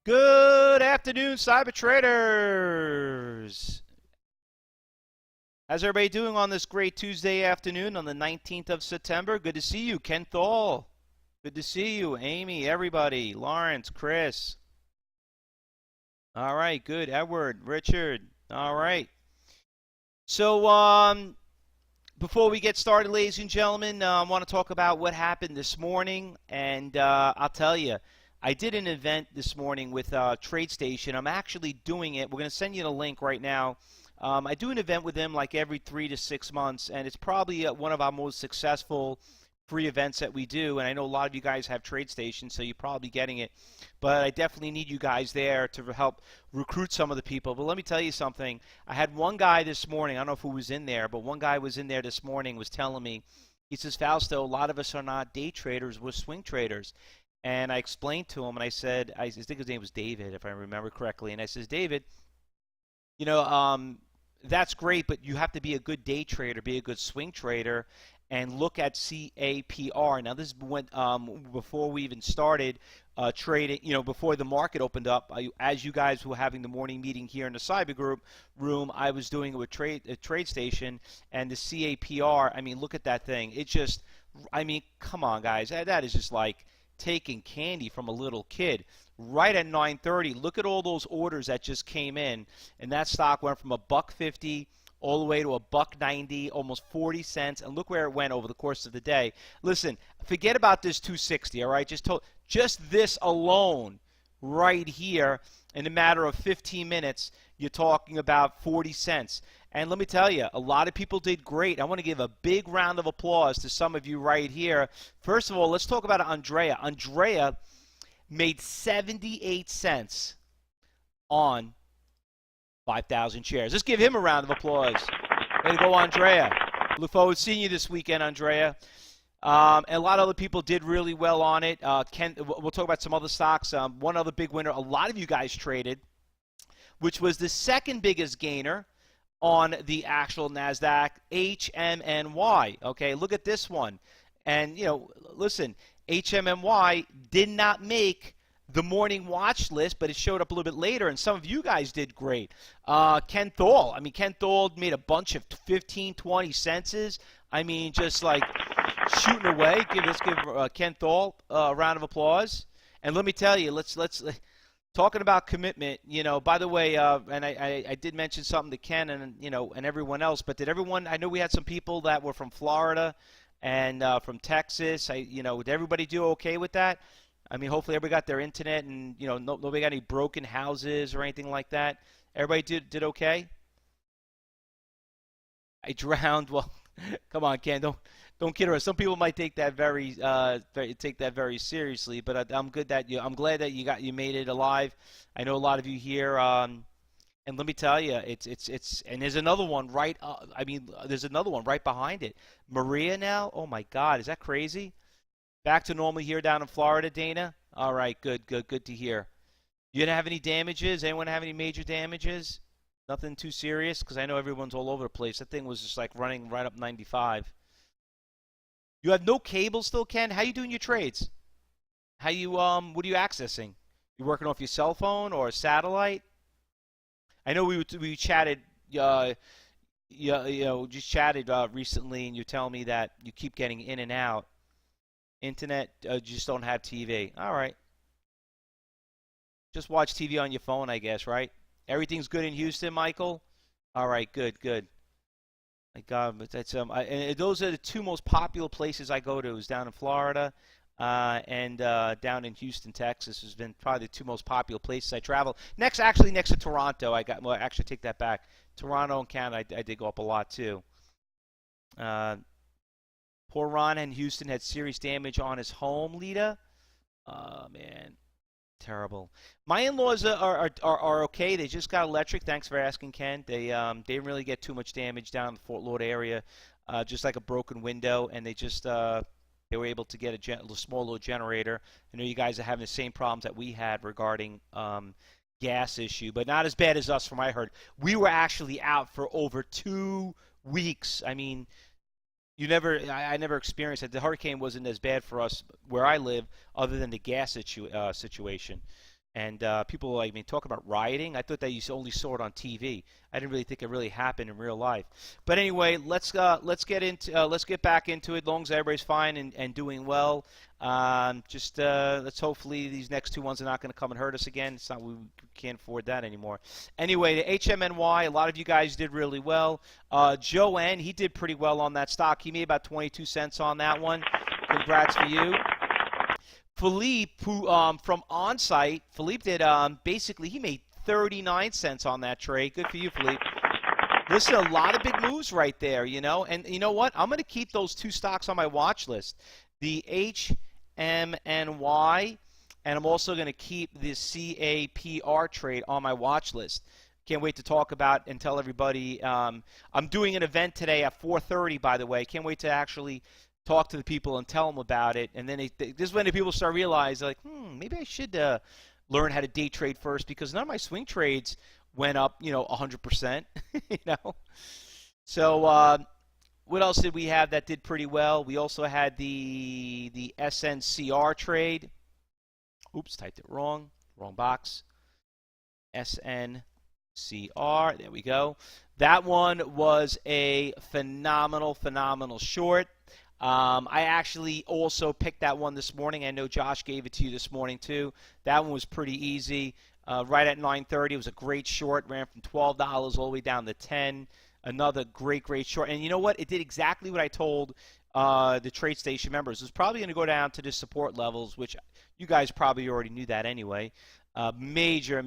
Good afternoon, cyber traders. How's everybody doing on this great Tuesday afternoon on the 19th of September? Good to see you, Ken Thal. Good to see you, Amy, everybody, Lawrence, Chris. All right, good. Edward, Richard. All right. So, before we get started, ladies and gentlemen, I want to talk about what happened this morning. And I'll tell you, I did an event this morning with TradeStation. I'm actually doing it. We're going to send you the link right now. I do an event with them like every 3 to 6 months, and it's probably one of our most successful free events that we do. And I know a lot of you guys have TradeStation, so you're probably getting it. But I definitely need you guys there to help recruit some of the people. But let me tell you something. I had one guy this morning, I don't know who was in there, but one guy was in there this morning, was telling me, he says, Fausto, a lot of us are not day traders, we're swing traders. And I explained to him, and I said, I think his name was David, if I remember correctly. And I says, David, you know, that's great, but you have to be a good day trader, be a good swing trader, and look at CAPR. Now, this went before we even started trading, before the market opened up. As you guys were having the morning meeting here in the cyber group room, I was doing it with TradeStation, and the CAPR, I mean, look at that thing. It just, I mean, come on, guys. That is just like taking candy from a little kid. Right at 9:30, look at all those orders that just came in, and that stock went from $1.50 all the way to $1.90, almost 40 cents, and look where it went over the course of the day. Listen, forget about this 260, all right? Just this alone right here, in a matter of 15 minutes, you're talking about 40 cents. And let me tell you, a lot of people did great. I want to give a big round of applause to some of you right here. First of all, let's talk about Andrea. Andrea made 78 cents on 5,000 shares. Let's give him a round of applause. Way to go, Andrea. Look forward to seeing you this weekend, Andrea. And a lot of other people did really well on it. We'll talk about some other stocks. One other big winner, a lot of you guys traded, which was the second biggest gainer on the actual NASDAQ, HMNY. Okay, look at this one. And, listen, HMNY did not make the morning watch list, but it showed up a little bit later, and some of you guys did great. Ken Thal, Ken Thal made a bunch of 15, 20 cents. I mean, just like shooting away. Let's give Ken Thal a round of applause. And let me tell you, let's talking about commitment. By the way, and I did mention something to Ken and and everyone else, but did everyone? I know we had some people that were from Florida and from Texas. Did everybody do okay with that? I mean, hopefully everybody got their internet, and nobody got any broken houses or anything like that. Everybody did okay. I drowned. Well, come on, Ken. Don't kid around. Some people might take that very seriously, but I'm glad that you made it alive. I know a lot of you here. And let me tell you, and there's another one right. There's another one right behind it. Maria now. Oh my God, is that crazy? Back to normal here down in Florida, Dana. All right, good to hear. You didn't have any damages? Anyone have any major damages? Nothing too serious? Because I know everyone's all over the place. That thing was just like running right up 95. You have no cable still, Ken? How you doing your trades? What are you accessing? You working off your cell phone or satellite? I know we chatted, just chatted recently, and you tell me that you keep getting in and out. Internet, you just don't have TV. All right. Just watch TV on your phone, I guess, right? Everything's good in Houston, Michael? All right, good. My God, but that's and those are the two most popular places I go to. Is down in Florida, and down in Houston, Texas. Has been probably the two most popular places I travel. Next to Toronto. Actually, take that back. Toronto and Canada, I did go up a lot too. Poor Ron in Houston had serious damage on his home, Lita. Oh, man. Terrible. My in-laws are okay. They just got electric. Thanks for asking, Ken. They didn't really get too much damage down in the Fort Lauderdale area, just like a broken window, and they were able to get a small little generator. I know you guys are having the same problems that we had regarding gas issue, but not as bad as us from what I heard. We were actually out for over 2 weeks. I mean, I never experienced it. The hurricane wasn't as bad for us where I live, other than the gas situation. And people like me talk about rioting. I thought that you only saw it on TV. I didn't really think it really happened in real life. But anyway, let's get back into it. As long as everybody's fine and doing well, let's hopefully these next two ones are not going to come and hurt us again. It's not we can't afford that anymore. Anyway, the HMNY, a lot of you guys did really well. Joe N, he did pretty well on that stock. He made about 22 cents on that one. Congrats for you. Philippe, who from Onsite, Philippe did basically he made 39 cents on that trade. Good for you, Philippe. Listen, a lot of big moves right there, you know. And you know what? I'm going to keep those two stocks on my watch list, the HMNY, and I'm also going to keep the CAPR trade on my watch list. Can't wait to talk about and tell everybody. I'm doing an event today at 4:30, by the way. Can't wait to actually talk to the people and tell them about it. And then this is when the people start realizing, like, maybe I should learn how to day trade first, because none of my swing trades went up, 100%, you know. So what else did we have that did pretty well? We also had the SNCR trade. Oops, typed it wrong box. SNCR, there we go. That one was a phenomenal short. I actually also picked that one this morning. I know Josh gave it to you this morning too. That one was pretty easy. Right at 9:30, it was a great short. Ran from $12 all the way down to 10. Another great short. And you know what? It did exactly what I told the trade station members. It was probably going to go down to the support levels, which you guys probably already knew that anyway. Major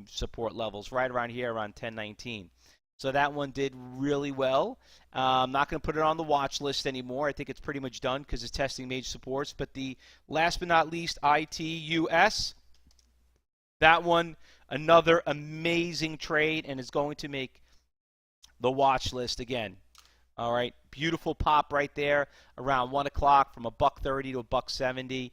support levels right around here, around 10.19. So that one did really well. I'm not going to put it on the watch list anymore. I think it's pretty much done because it's testing major supports. But the last but not least, ITUS, that one, another amazing trade, and is going to make the watch list again. All right, beautiful pop right there around 1 o'clock from $1.30 to $1.70.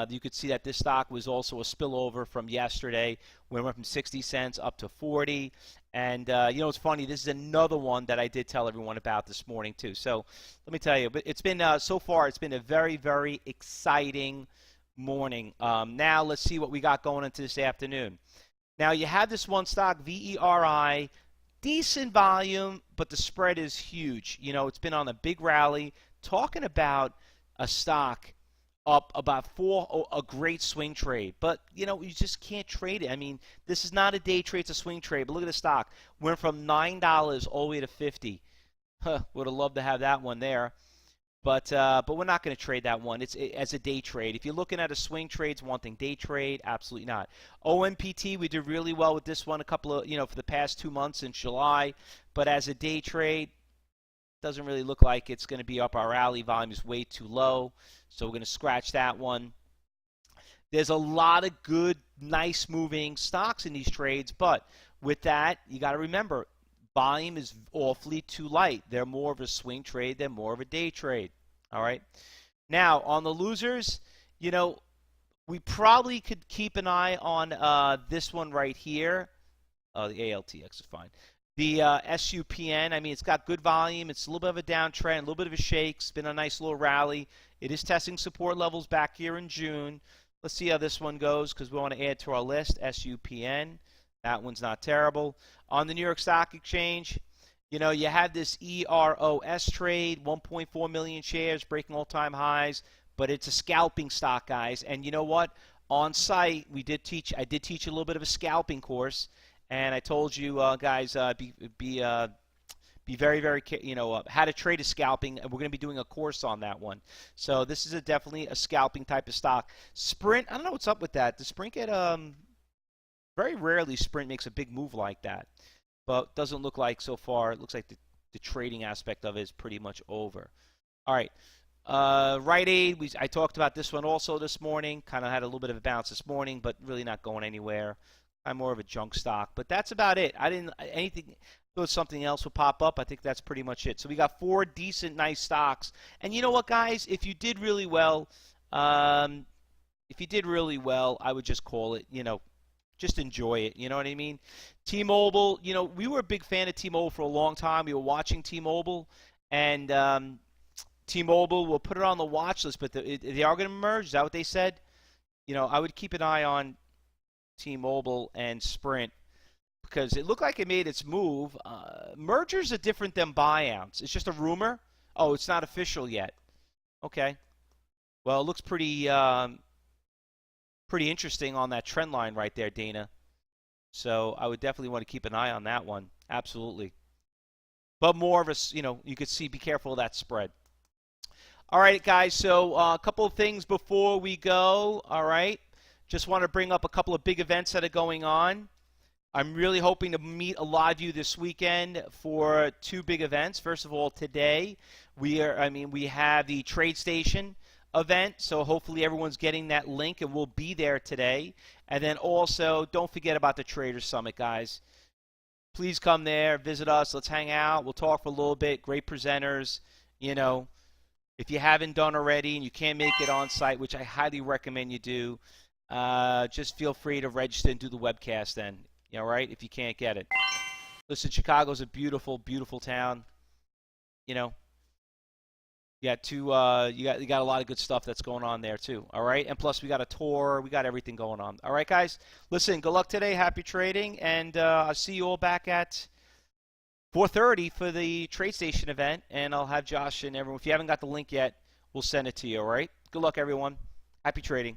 You could see that this stock was also a spillover from yesterday, when it went from 60 cents up to 40. And it's funny. This is another one that I did tell everyone about this morning too. So let me tell you, but it's been so far, it's been a very exciting morning. Now let's see what we got going into this afternoon. Now you have this one stock, VERI, decent volume, but the spread is huge. It's been on a big rally. Talking about a stock up about a great swing trade. But, you just can't trade it. I mean, this is not a day trade, it's a swing trade. But look at the stock. Went from $9 all the way to $50. Would have loved to have that one there. But we're not going to trade that one. It's as a day trade. If you're looking at a swing trade, it's one thing. Day trade, absolutely not. OMPT, we did really well with this one a couple of, for the past 2 months in July. But as a day trade, doesn't really look like it's going to be up our alley. Volume is way too low, so we're going to scratch that one. There's a lot of good, nice moving stocks in these trades, but with that, you got to remember, volume is awfully too light. They're more of a swing trade. They're more of a day trade. All right. Now, on the losers, we probably could keep an eye on this one right here. The ALTX is fine. The SUPN, I mean, it's got good volume. It's a little bit of a downtrend, a little bit of a shake. It's been a nice little rally. It is testing support levels back here in June. Let's see how this one goes, because we want to add to our list. SUPN, that one's not terrible. On the New York Stock Exchange, you have this EROS trade, 1.4 million shares, breaking all-time highs, but it's a scalping stock, guys. And you know what? On site, I did teach a little bit of a scalping course. And I told you guys, be very, how to trade a scalping. And we're going to be doing a course on that one. So this is definitely a scalping type of stock. Sprint, I don't know what's up with that. Does Sprint get very rarely Sprint makes a big move like that, but doesn't look like so far. It looks like the trading aspect of it is pretty much over. All right. Rite Aid, I talked about this one also this morning. Kind of had a little bit of a bounce this morning, but really not going anywhere. I'm more of a junk stock, but that's about it. I didn't anything. Thought something else would pop up. I think that's pretty much it. So we got 4 decent, nice stocks. And you know what, guys? If you did really well, I would just call it. Just enjoy it. You know what I mean? T-Mobile. We were a big fan of T-Mobile for a long time. We were watching T-Mobile, and T-Mobile. We'll put it on the watch list, but they are going to merge. Is that what they said? I would keep an eye on T-Mobile and Sprint because it looked like it made its move. Mergers are different than buyouts. It's just a rumor. Oh, it's not official yet. Okay. Well, it looks pretty interesting on that trend line right there, Dana. So I would definitely want to keep an eye on that one. Absolutely. But more of a, you could see, be careful of that spread. All right, guys, so a couple of things before we go. All right. Just want to bring up a couple of big events that are going on. I'm really hoping to meet a lot of you this weekend for two big events. First of all, today we have the TradeStation event, so hopefully everyone's getting that link and we'll be there today. And then also, don't forget about the Traders Summit, guys. Please come there, visit us, let's hang out, we'll talk for a little bit. Great presenters. If you haven't done already and you can't make it on site, which I highly recommend you do, just feel free to register and do the webcast then. All right, if you can't get it. Listen, Chicago's a beautiful, beautiful town. You got you got a lot of good stuff that's going on there too. All right, and plus we got a tour, we got everything going on. All right, guys. Listen, good luck today. Happy trading, and I'll see you all back at 4:30 for the TradeStation event, and I'll have Josh and everyone. If you haven't got the link yet, we'll send it to you. All right. Good luck, everyone. Happy trading.